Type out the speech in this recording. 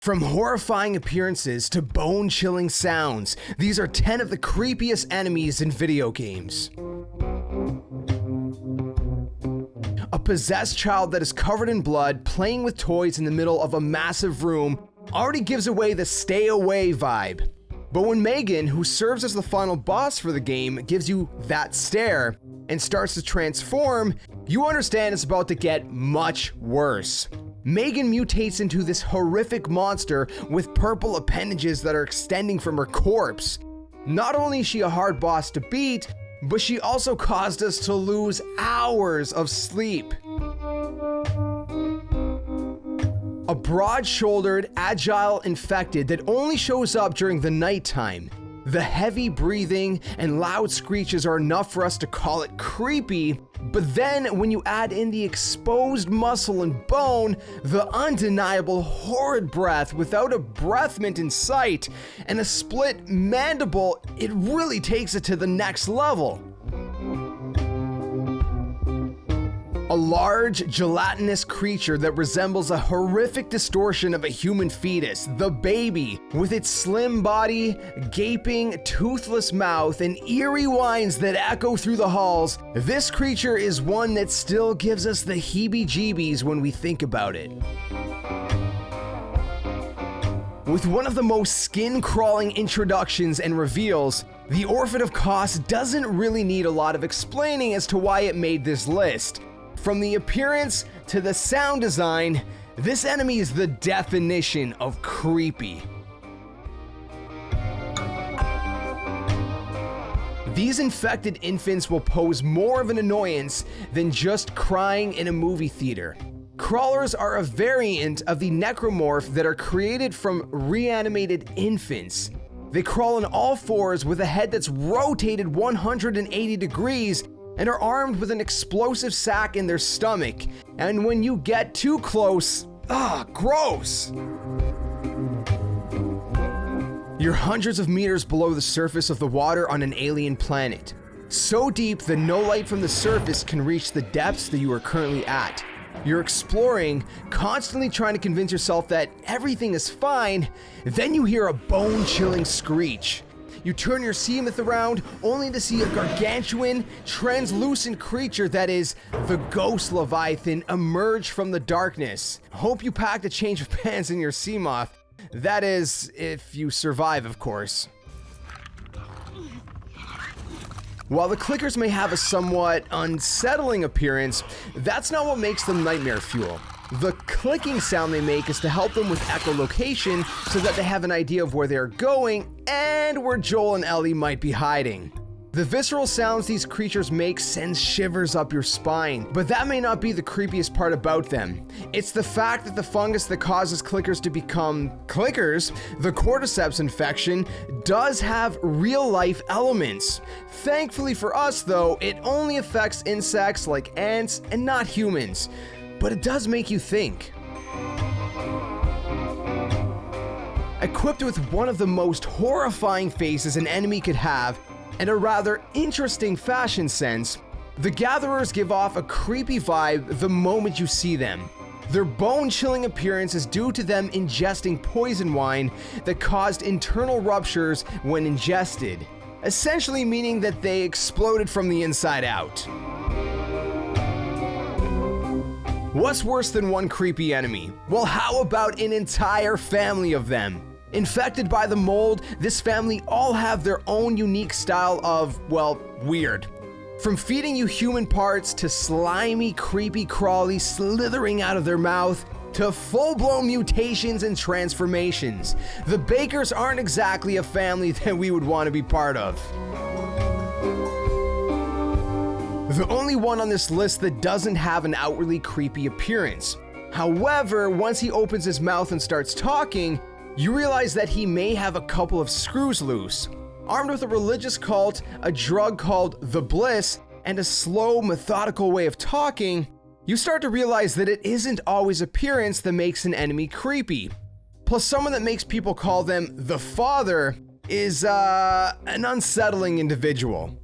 From horrifying appearances to bone-chilling sounds, these are 10 of the creepiest enemies in video games. A possessed child that is covered in blood, playing with toys in the middle of a massive room, already gives away the stay away vibe. But when Megan, who serves as the final boss for the game, gives you that stare and starts to transform, you understand it's about to get much worse. Megan mutates into this horrific monster with purple appendages that are extending from her corpse. Not only is she a hard boss to beat, but she also caused us to lose hours of sleep. A broad-shouldered, agile infected that only shows up during the nighttime. The heavy breathing and loud screeches are enough for us to call it creepy, but then when you add in the exposed muscle and bone, the undeniable horrid breath without a breath mint in sight, and a split mandible, it really takes it to the next level. A large, gelatinous creature that resembles a horrific distortion of a human fetus, the baby, with its slim body, gaping, toothless mouth, and eerie whines that echo through the halls. This creature is one that still gives us the heebie-jeebies when we think about it. With one of the most skin-crawling introductions and reveals, the Orphan of Kos doesn't really need a lot of explaining as to why it made this list. From the appearance to the sound design, this enemy is the definition of creepy. These infected infants will pose more of an annoyance than just crying in a movie theater. Crawlers are a variant of the necromorph that are created from reanimated infants. They crawl on all fours with a head that's rotated 180 degrees and are armed with an explosive sac in their stomach. And when you get too close, gross! You're hundreds of meters below the surface of the water on an alien planet. So deep that no light from the surface can reach the depths that you are currently at. You're exploring, constantly trying to convince yourself that everything is fine, then you hear a bone-chilling screech. You turn your seamouth around, only to see a gargantuan, translucent creature that is the ghost Leviathan emerge from the darkness. Hope you packed a change of pants in your seamoth. That is, if you survive, of course. While the clickers may have a somewhat unsettling appearance, that's not what makes them nightmare fuel. The clicking sound they make is to help them with echolocation so that they have an idea of where they're going and where Joel and Ellie might be hiding. The visceral sounds these creatures make sends shivers up your spine, but that may not be the creepiest part about them. It's the fact that the fungus that causes clickers to become clickers, the cordyceps infection, does have real-life elements. Thankfully for us, though, it only affects insects like ants and not humans. But it does make you think. Equipped with one of the most horrifying faces an enemy could have, and a rather interesting fashion sense, the Gatherers give off a creepy vibe the moment you see them. Their bone-chilling appearance is due to them ingesting poison wine that caused internal ruptures when ingested, essentially meaning that they exploded from the inside out. What's worse than one creepy enemy? Well, how about an entire family of them? Infected by the mold, this family all have their own unique style of, well, weird. From feeding you human parts to slimy, creepy crawlies slithering out of their mouth, to full-blown mutations and transformations. The Bakers aren't exactly a family that we would want to be part of. The only one on this list that doesn't have an outwardly creepy appearance. However, once he opens his mouth and starts talking, you realize that he may have a couple of screws loose. Armed with a religious cult, a drug called the Bliss, and a slow, methodical way of talking, you start to realize that it isn't always appearance that makes an enemy creepy. Plus, someone that makes people call them the Father is an unsettling individual.